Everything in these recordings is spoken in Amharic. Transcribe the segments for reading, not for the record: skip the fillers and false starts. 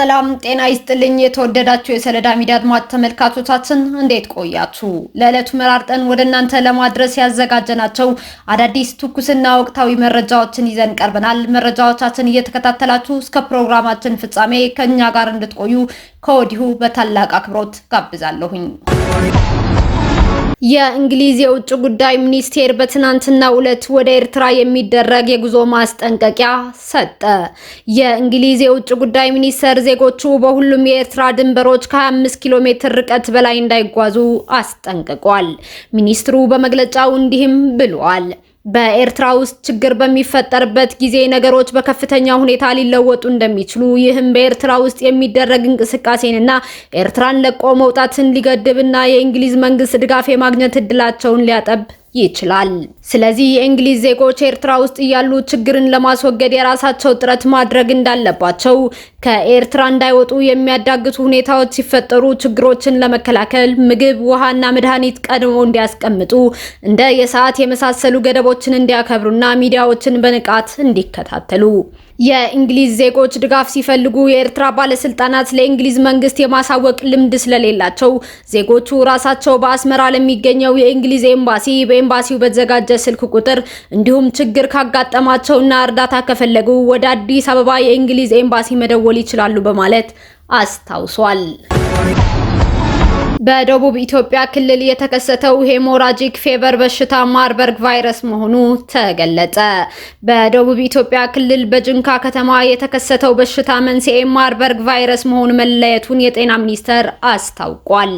ሰላም ጤና ይስጥልኝ። የተወደዳችሁ የሰለዳ ሚዲያ አድማጭ ተመልካቾቻችን እንዴት ቆያችሁ? ለዕለቱ መራርጠን ወደ እናንተ ለማድረስ ያዘጋጀናቸው አዳዲስ ትኩስና ወቅታዊ መረጃዎችን ይዘን ቀርበናል። መረጃዎቻችን እየተከታተላችሁ እስከ ፕሮግራማችን ፍጻሜ ከኛ ጋር እንድትቆዩ ከወዲሁ በታላቅ አክብሮት ጋብዛለሁኝ። የእንግሊዝ የውጭ ጉዳይ ሚኒስቴር በትናንትናው ዕለት ወደ ኤርትራ የሚደረግ የጉዞ ማስጠንቀቂያ ሰጠ። የእንግሊዝ የውጭ ጉዳይ ሚኒስቴር ዜጎቹ በሁሉም የኤርትራ ድንበሮች ከ25 ኪሎ ሜትር ርቀት በላይ እንዳይጓዙ አስጠንቅቋል። ሚኒስትሩ በመግለጫው እንዲህም ብለዋል። በኤርትራ ውስጥ ችግር በሚፈጠርበት ጊዜ ነገሮች በከፍተኛ ሁኔታ ሊለወጡ እንደሚችሉ፣ ይህም በኤርትራ ውስጥ የሚደረግ እንቅስቃሴንና ኤርትራን ለቆ መውጣትን ሊገድብና የእንግሊዝ መንግስት ድጋፍ የማግኘት እድላቸውን ሊያጠብ ይችላል። ስለዚህ የእንግሊዝ ዜጎች ኤርትራ ውስጥ ያሉ ችግርን ለማስወገድ የራሳቸው ጥረት ማድረግ እንዳለባቸው፣ ከኤርትራ እንዳይወጡ የሚያዳግቱ ሁኔታዎች ሲፈጠሩ ችግሮችን ለመከላከል ምግብ፣ ውሃና መድኃኒት ቀድሞ እንዲያስቀምጡ፣ እንደ የሰዓት የመሳሰሉ ገደቦችን እንዲያከብሩና ሚዲያዎችን በንቃት እንዲከታተሉ፣ የእንግሊዝ ዜጎች ድጋፍ ሲፈልጉ የኤርትራ ባለስልጣናት ለእንግሊዝ መንግስት የማሳወቅ ልምድ ስለሌላቸው ዜጎቹ ራሳቸው በአስመራ ለሚገኘው የእንግሊዝ ኤምባሲ በኤምባሲው በተዘጋጀ ስልክ ቁጥር እንዲሁም ችግር ካጋጠማቸውና እርዳታ ከፈለጉ ወደ አዲስ አበባ የእንግሊዝ ኤምባሲ መደወል ይችላሉ በማለት አስታውሷል። በደቡብ ኢትዮጵያ ክልል የተከሰተው ሄሞራጂክ ፌቨር በሽታ ማርበርግ ቫይረስ መሆኑ ተገለጸ። በደቡብ ኢትዮጵያ ክልል በጅንካ ከተማ የተከሰተው በሽታ መንስኤ ማርበርግ ቫይረስ መሆኑ መለየቱን የጤና ሚኒስቴር አስታውቋል።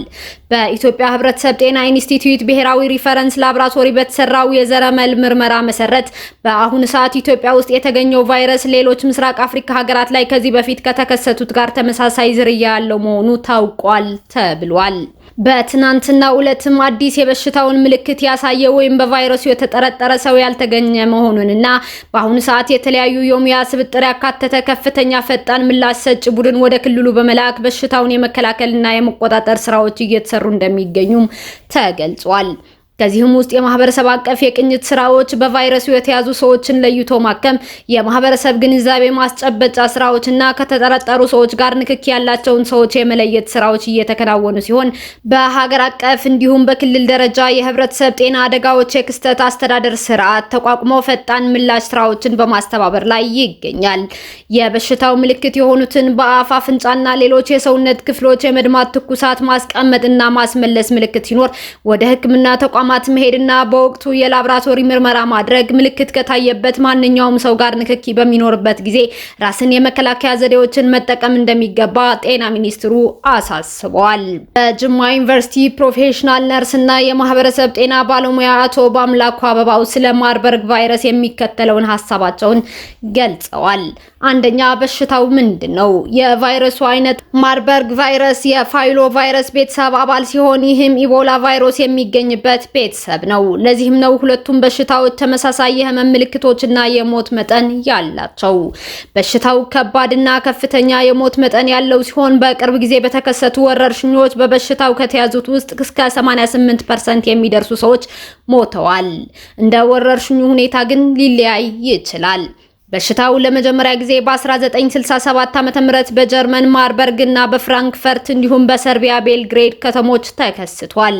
በኢትዮጵያ ሕብረተሰብ ጤና ኢንስቲትዩት ብሔራዊ ሪፈረንስ ላቦራቶሪ በተሰራው የዘረመል ምርመራ መሰረት በአሁኑ ሰዓት ኢትዮጵያ ውስጥ የተገኘው ቫይረስ ሌሎች ምስራቅ አፍሪካ ሀገራት ላይ ከዚህ በፊት ከተከሰቱት ጋር ተመሳሳይ ዝርያ ያለው መሆኑ ታውቋል ተብሏል። በትናንትናው ዕለትም አዲስ የበሽታውን ምልክት ያሳየ ወይም በቫይረሱ የተጠረጠረ ሰው ያልተገኘ መሆኑንና በአሁኑ ሰዓት የተለያዩ የሙያ ስብጥር ያካተተ ከፍተኛ ፈጣን ምላሽ ሰጪ ቡድን ወደ ክልሉ በመላክ በሽታውን የመከላከልና የመቆጣጠር ስራዎች እየተሰሩ እንደሚገኙም ተገልጿል። ከዚህም ውስጥ የማህበረሰብ አቀፍ የቅኝት ስራዎች፣ በቫይረሱ የተያዙ ሰዎችን ለይቶ ማከም፣ የማህበረሰብ ግንዛቤ ማስጨበጫ ስራዎችና ከተጠረጠሩ ሰዎች ጋር ንክኪ ያላቸውን ሰዎች የመለየት ስራዎች እየተከናወኑ ሲሆን በሀገር አቀፍ እንዲሁም በክልል ደረጃ የህብረተሰብ ጤና አደጋዎች የክስተት አስተዳደር ስርዓት ተቋቁሞ ፈጣን ምላሽ ስራዎችን በማስተባበር ላይ ይገኛል። የበሽታው ምልክት የሆኑትን በአፍ፣ አፍንጫና ሌሎች የሰውነት ክፍሎች የመድማት፣ ትኩሳት፣ ማስቀመጥና ማስመለስ ምልክት ሲኖር ወደ ሕክምና ተቋም መሄድና በወቅቱ የላቦራቶሪ ምርመራ ማድረግ፣ ምልክት ከታየበት ማንኛውም ሰው ጋር ንክኪ በሚኖርበት ጊዜ ራስን የመከላከያ ዘዴዎችን መጠቀም እንደሚገባ ጤና ሚኒስትሩ አሳስበዋል። በጅማ ዩኒቨርሲቲ ፕሮፌሽናል ነርስና የማህበረሰብ ጤና ባለሙያ አቶ ባምላኩ አበባው ስለ ማርበርግ ቫይረስ የሚከተለውን ሀሳባቸውን ገልጸዋል። አንደኛ፣ በሽታው ምንድነው? የቫይረሱ አይነት ማርበርግ ቫይረስ የፋይሎ ቫይረስ ቤተሰብ አባል ሲሆን ይህም ኢቦላ ቫይረስ የሚገኝበት ቤተሰብ ነው። ለዚህም ነው ሁለቱም በሽታዎች ተመሳሳይ የህመም ምልክቶችና የሞት መጠን ያላቸው። በሽታው ከባድና ከፍተኛ የሞት መጠን ያለው ሲሆን በቅርብ ጊዜ በተከሰቱ ወረርሽኞች በበሽታው ከተያዙት ውስጥ እስከ 88% የሚደርሱ ሰዎች ሞተዋል። እንደ ወረርሽኙ ሁኔታ ግን ሊለያይ ይችላል። በሽታው ለመጀመሪያ ጊዜ በ1967 ዓ.ም በጀርመን ማርበርግ እና በፍራንክፈርት እንዲሁም በሰርቢያ ቤልግሬድ ከተሞች ተከስቷል።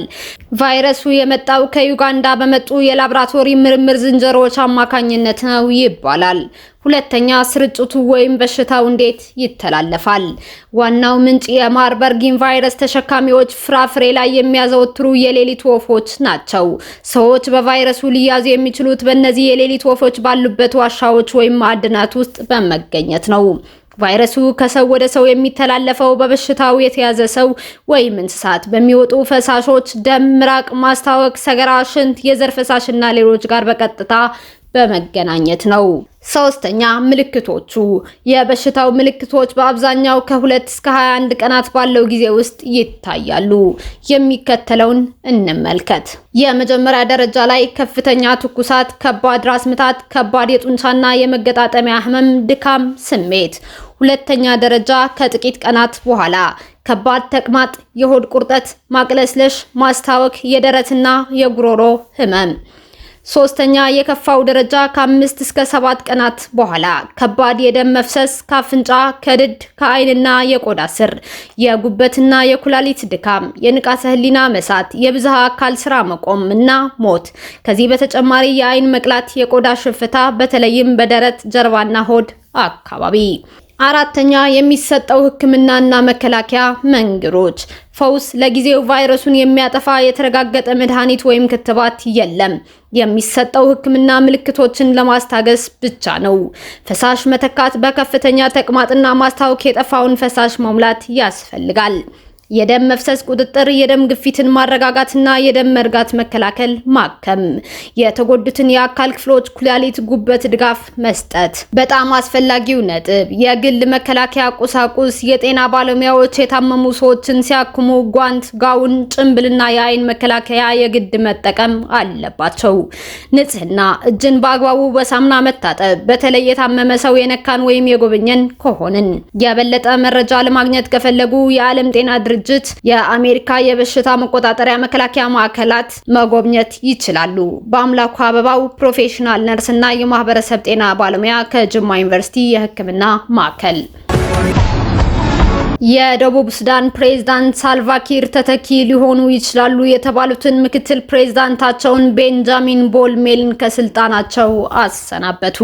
ቫይረሱ የመጣው ከዩጋንዳ በመጡ የላቦራቶሪ ምርምር ዝንጀሮዎች አማካኝነት ነው ይባላል። ሁለተኛ፣ ስርጭቱ ወይም በሽታው እንዴት ይተላለፋል? ዋናው ምንጭ የማርበርግን ቫይረስ ተሸካሚዎች ፍራፍሬ ላይ የሚያዘወትሩ የሌሊት ወፎች ናቸው። ሰዎች በቫይረሱ ሊያዙ የሚችሉት በእነዚህ የሌሊት ወፎች ባሉበት ዋሻዎች ወይም ማዕድናት ውስጥ በመገኘት ነው። ቫይረሱ ከሰው ወደ ሰው የሚተላለፈው በበሽታው የተያዘ ሰው ወይም እንስሳት በሚወጡ ፈሳሾች፣ ደም፣ ምራቅ፣ ማስታወክ፣ ሰገራ፣ ሽንት፣ የዘር ፈሳሽና ሌሎች ጋር በቀጥታ በመገናኘት ነው። ሶስተኛ፣ ምልክቶቹ። የበሽታው ምልክቶች በአብዛኛው ከ2 እስከ 21 ቀናት ባለው ጊዜ ውስጥ ይታያሉ። የሚከተለውን እንመልከት። የመጀመሪያ ደረጃ ላይ ከፍተኛ ትኩሳት፣ ከባድ ራስ ምታት፣ ከባድ የጡንቻና የመገጣጠሚያ ህመም፣ ድካም ስሜት። ሁለተኛ ደረጃ ከጥቂት ቀናት በኋላ ከባድ ተቅማጥ፣ የሆድ ቁርጠት፣ ማቅለስለሽ፣ ማስታወክ፣ የደረትና የጉሮሮ ህመም። ሶስተኛ የከፋው ደረጃ ከ5 እስከ 7 ቀናት በኋላ ከባድ የደም መፍሰስ ከአፍንጫ፣ ከድድ፣ ከዓይንና የቆዳ ስር፣ የጉበትና የኩላሊት ድካም፣ የንቃተ ህሊና መሳት፣ የብዝሃ አካል ስራ መቆም እና ሞት። ከዚህ በተጨማሪ የዓይን መቅላት፣ የቆዳ ሽፍታ በተለይም በደረት ጀርባና ሆድ አካባቢ። አራተኛ የሚሰጠው ህክምናና መከላከያ መንገዶች። ፈውስ ለጊዜው ቫይረሱን የሚያጠፋ የተረጋገጠ መድኃኒት ወይም ክትባት የለም። የሚሰጠው ህክምና ምልክቶችን ለማስታገስ ብቻ ነው። ፈሳሽ መተካት፣ በከፍተኛ ተቅማጥና ማስታወክ የጠፋውን ፈሳሽ መሙላት ያስፈልጋል። የደም መፍሰስ ቁጥጥር፣ የደም ግፊትን ማረጋጋትና የደም መርጋት መከላከል ማከም፣ የተጎዱትን የአካል ክፍሎች ኩላሊት፣ ጉበት ድጋፍ መስጠት። በጣም አስፈላጊው ነጥብ የግል መከላከያ ቁሳቁስ። የጤና ባለሙያዎች የታመሙ ሰዎችን ሲያክሙ ጓንት፣ ጋውን፣ ጭንብልና የአይን መከላከያ የግድ መጠቀም አለባቸው። ንጽህና፣ እጅን በአግባቡ በሳሙና መታጠብ፣ በተለይ የታመመ ሰው የነካን ወይም የጎበኘን ከሆንን። የበለጠ መረጃ ለማግኘት ከፈለጉ የዓለም ጤና ድርጅት የአሜሪካ የበሽታ መቆጣጠሪያ መከላከያ ማዕከላት መጎብኘት ይችላሉ። በአምላኩ አበባው ፕሮፌሽናል ነርስ እና የማህበረሰብ ጤና ባለሙያ ከጅማ ዩኒቨርሲቲ የሕክምና ማዕከል። የደቡብ ሱዳን ፕሬዝዳንት ሳልቫኪር ተተኪ ሊሆኑ ይችላሉ የተባሉትን ምክትል ፕሬዝዳንታቸውን ቤንጃሚን ቦልሜልን ከስልጣናቸው አሰናበቱ።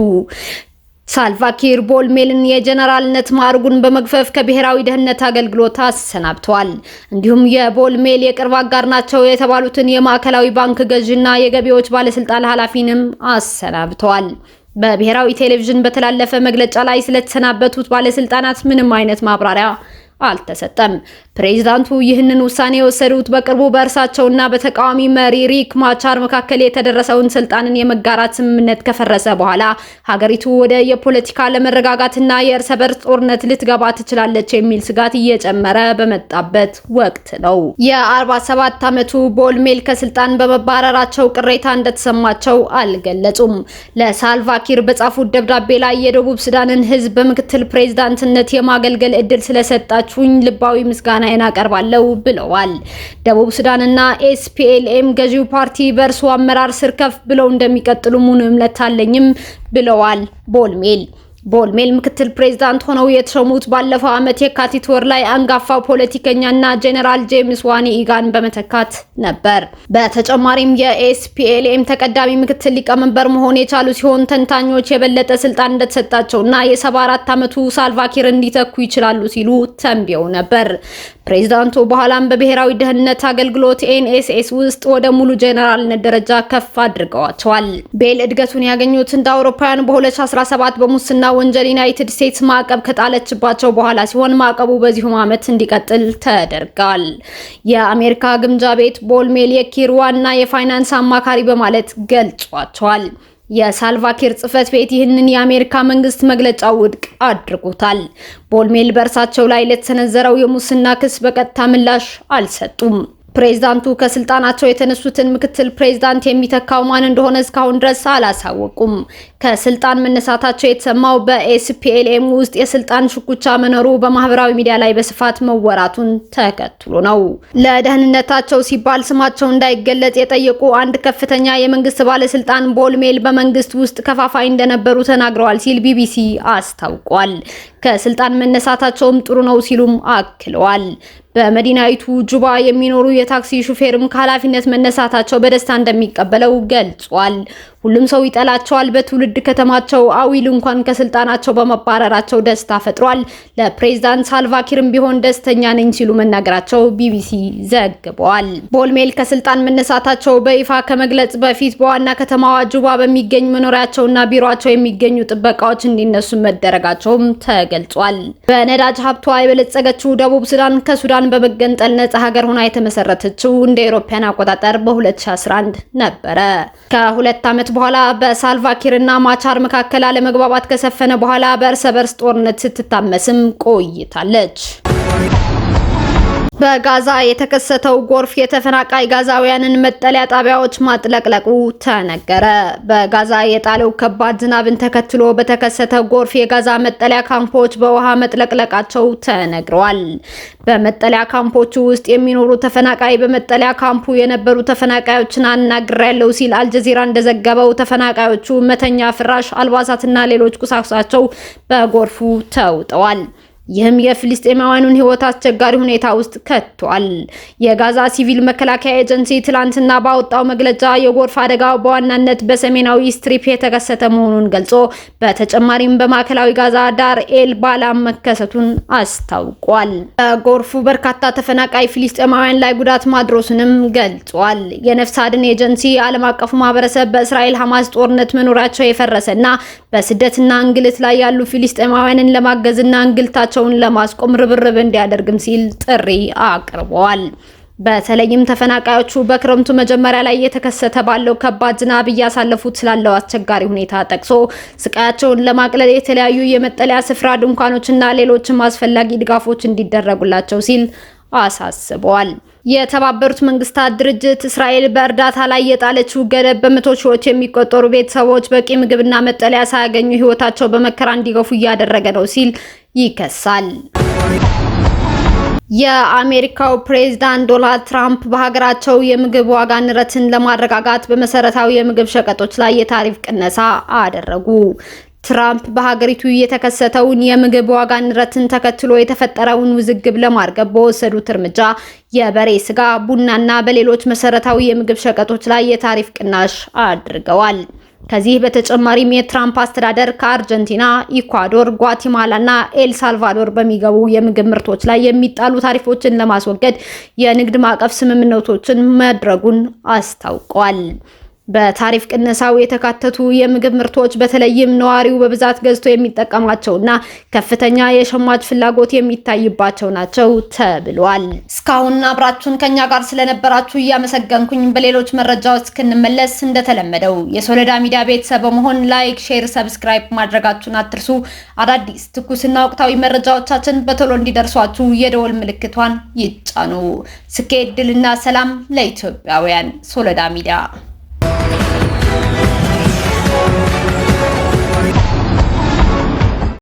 ሳልቫኪር ቦልሜልን የጀነራልነት ማዕረጉን በመግፈፍ ከብሔራዊ ደህንነት አገልግሎት አሰናብተዋል። እንዲሁም የቦልሜል የቅርብ አጋር ናቸው የተባሉትን የማዕከላዊ ባንክ ገዥና የገቢዎች ባለስልጣን ኃላፊንም አሰናብተዋል። በብሔራዊ ቴሌቪዥን በተላለፈ መግለጫ ላይ ስለተሰናበቱት ባለስልጣናት ምንም አይነት ማብራሪያ አልተሰጠም። ፕሬዝዳንቱ ይህንን ውሳኔ የወሰዱት በቅርቡ በእርሳቸውና በተቃዋሚ መሪ ሪክ ማቻር መካከል የተደረሰውን ስልጣንን የመጋራት ስምምነት ከፈረሰ በኋላ ሀገሪቱ ወደ የፖለቲካ ለመረጋጋትና የእርስ በርስ ጦርነት ልትገባ ትችላለች የሚል ስጋት እየጨመረ በመጣበት ወቅት ነው። የ47 ዓመቱ ቦልሜል ከስልጣን በመባረራቸው ቅሬታ እንደተሰማቸው አልገለጹም። ለሳልቫኪር በጻፉት ደብዳቤ ላይ የደቡብ ሱዳንን ሕዝብ በምክትል ፕሬዝዳንትነት የማገልገል እድል ስለሰጣችሁኝ ልባዊ ምስጋና እናቀርባለሁ ብለዋል። ደቡብ ሱዳንና ኤስፒኤልኤም ገዢው ፓርቲ በእርሱ አመራር ስር ከፍ ብለው እንደሚቀጥሉ ሙሉ እምነት አለኝም ብለዋል ቦልሜል ምክትል ፕሬዝዳንት ሆነው የተሾሙት ባለፈው ዓመት የካቲት ወር ላይ አንጋፋው ፖለቲከኛና ጄኔራል ጄምስ ዋኒ ኢጋን በመተካት ነበር። በተጨማሪም የኤስፒኤልኤም ተቀዳሚ ምክትል ሊቀመንበር መሆን የቻሉ ሲሆን ተንታኞች የበለጠ ስልጣን እንደተሰጣቸውና የ74 ዓመቱ ሳልቫኪር እንዲተኩ ይችላሉ ሲሉ ተንብየው ነበር። ፕሬዝዳንቱ በኋላም በብሔራዊ ደህንነት አገልግሎት ኤንኤስኤስ ውስጥ ወደ ሙሉ ጄኔራልነት ደረጃ ከፍ አድርገዋቸዋል። ቤል እድገቱን ያገኙት እንደ አውሮፓውያን በ2017 በሙስና ወንጀል ዩናይትድ ስቴትስ ማዕቀብ ከጣለችባቸው በኋላ ሲሆን ማዕቀቡ በዚሁ ዓመት እንዲቀጥል ተደርጓል። የአሜሪካ ግምጃ ቤት ቦልሜል የኪር ዋና የፋይናንስ አማካሪ በማለት ገልጿቸዋል። የሳልቫኪር ጽህፈት ቤት ይህንን የአሜሪካ መንግስት መግለጫ ውድቅ አድርጎታል። ቦልሜል በእርሳቸው ላይ ለተሰነዘረው የሙስና ክስ በቀጥታ ምላሽ አልሰጡም። ፕሬዝዳንቱ ከስልጣናቸው የተነሱትን ምክትል ፕሬዝዳንት የሚተካው ማን እንደሆነ እስካሁን ድረስ አላሳወቁም። ከስልጣን መነሳታቸው የተሰማው በኤስፒኤልኤም ውስጥ የስልጣን ሽኩቻ መኖሩ በማህበራዊ ሚዲያ ላይ በስፋት መወራቱን ተከትሎ ነው። ለደህንነታቸው ሲባል ስማቸው እንዳይገለጽ የጠየቁ አንድ ከፍተኛ የመንግስት ባለስልጣን ቦልሜል በመንግስት ውስጥ ከፋፋይ እንደነበሩ ተናግረዋል ሲል ቢቢሲ አስታውቋል። ከስልጣን መነሳታቸውም ጥሩ ነው ሲሉም አክለዋል። በመዲናይቱ ጁባ የሚኖሩ የታክሲ ሹፌርም ከኃላፊነት መነሳታቸው በደስታ እንደሚቀበለው ገልጿል። ሁሉም ሰው ይጠላቸዋል። በትውልድ ከተማቸው አዊል እንኳን ከስልጣናቸው በመባረራቸው ደስታ ፈጥሯል። ለፕሬዝዳንት ሳልቫኪርም ቢሆን ደስተኛ ነኝ ሲሉ መናገራቸው ቢቢሲ ዘግቧል። ቦልሜል ከስልጣን መነሳታቸው በይፋ ከመግለጽ በፊት በዋና ከተማዋ ጁባ በሚገኝ መኖሪያቸውና ቢሮአቸው የሚገኙ ጥበቃዎች እንዲነሱ መደረጋቸውም ተገልጿል። በነዳጅ ሀብቷ የበለጸገችው ደቡብ ሱዳን ከሱዳን በመገንጠል ነጻ ሀገር ሆና የተመሰረተችው እንደ አውሮፓውያን አቆጣጠር በ2011 ነበረ። ከሁለት ዓመት በኋላ በሳልቫኪር እና ማቻር መካከል አለመግባባት ከሰፈነ በኋላ በእርስ በርስ ጦርነት ስትታመስም ቆይታለች። በጋዛ የተከሰተው ጎርፍ የተፈናቃይ ጋዛውያንን መጠለያ ጣቢያዎች ማጥለቅለቁ ተነገረ። በጋዛ የጣለው ከባድ ዝናብን ተከትሎ በተከሰተ ጎርፍ የጋዛ መጠለያ ካምፖች በውሃ መጥለቅለቃቸው ተነግረዋል። በመጠለያ ካምፖቹ ውስጥ የሚኖሩ ተፈናቃይ በመጠለያ ካምፑ የነበሩ ተፈናቃዮችን አናግሬያለሁ ሲል አልጀዚራ እንደዘገበው ተፈናቃዮቹ መተኛ፣ ፍራሽ፣ አልባሳትና ሌሎች ቁሳቁሳቸው በጎርፉ ተውጠዋል። ይህም የፍልስጤማውያኑን ሕይወት አስቸጋሪ ሁኔታ ውስጥ ከቷል። የጋዛ ሲቪል መከላከያ ኤጀንሲ ትላንትና ባወጣው መግለጫ የጎርፍ አደጋው በዋናነት በሰሜናዊ ስትሪፕ የተከሰተ መሆኑን ገልጾ በተጨማሪም በማዕከላዊ ጋዛ ዳር ኤል ባላም መከሰቱን አስታውቋል። በጎርፉ በርካታ ተፈናቃይ ፍልስጤማውያን ላይ ጉዳት ማድረሱንም ገልጿል። የነፍስ አድን ኤጀንሲ ዓለም አቀፉ ማህበረሰብ በእስራኤል ሐማስ ጦርነት መኖሪያቸው የፈረሰና በስደትና እንግልት ላይ ያሉ ፍልስጤማውያንን ለማገዝና እንግልታቸውን ለማስቆም ርብርብ እንዲያደርግም ሲል ጥሪ አቅርበዋል። በተለይም ተፈናቃዮቹ በክረምቱ መጀመሪያ ላይ የተከሰተ ባለው ከባድ ዝናብ እያሳለፉት ስላለው አስቸጋሪ ሁኔታ ጠቅሶ ስቃያቸውን ለማቅለል የተለያዩ የመጠለያ ስፍራ ድንኳኖችና ሌሎችም አስፈላጊ ድጋፎች እንዲደረጉላቸው ሲል አሳስበዋል። የተባበሩት መንግስታት ድርጅት እስራኤል በእርዳታ ላይ የጣለችው ገደብ በመቶ ሺዎች የሚቆጠሩ ቤተሰቦች በቂ ምግብና መጠለያ ሳያገኙ ህይወታቸው በመከራ እንዲገፉ እያደረገ ነው ሲል ይከሳል። የአሜሪካው ፕሬዝዳንት ዶናልድ ትራምፕ በሀገራቸው የምግብ ዋጋ ንረትን ለማረጋጋት በመሰረታዊ የምግብ ሸቀጦች ላይ የታሪፍ ቅነሳ አደረጉ። ትራምፕ በሀገሪቱ የተከሰተውን የምግብ ዋጋ ንረትን ተከትሎ የተፈጠረውን ውዝግብ ለማርገብ በወሰዱት እርምጃ የበሬ ስጋ፣ ቡናና በሌሎች መሰረታዊ የምግብ ሸቀጦች ላይ የታሪፍ ቅናሽ አድርገዋል። ከዚህ በተጨማሪም የትራምፕ አስተዳደር ከአርጀንቲና፣ ኢኳዶር፣ ጓቲማላና ኤል ሳልቫዶር በሚገቡ የምግብ ምርቶች ላይ የሚጣሉ ታሪፎችን ለማስወገድ የንግድ ማዕቀፍ ስምምነቶችን ማድረጉን አስታውቋል። በታሪፍ ቅነሳው የተካተቱ የምግብ ምርቶች በተለይም ነዋሪው በብዛት ገዝቶ የሚጠቀማቸውና ከፍተኛ የሸማች ፍላጎት የሚታይባቸው ናቸው ተብሏል። እስካሁን አብራችሁን ከኛ ጋር ስለነበራችሁ እያመሰገንኩኝ በሌሎች መረጃዎች እስክንመለስ እንደተለመደው የሶሎዳ ሚዲያ ቤተሰብ በመሆን ላይክ፣ ሼር፣ ሰብስክራይብ ማድረጋችሁን አትርሱ። አዳዲስ ትኩስና ወቅታዊ መረጃዎቻችን በቶሎ እንዲደርሷችሁ የደወል ምልክቷን ይጫኑ። ስኬት፣ ድልና ሰላም ለኢትዮጵያውያን። ሶሎዳ ሚዲያ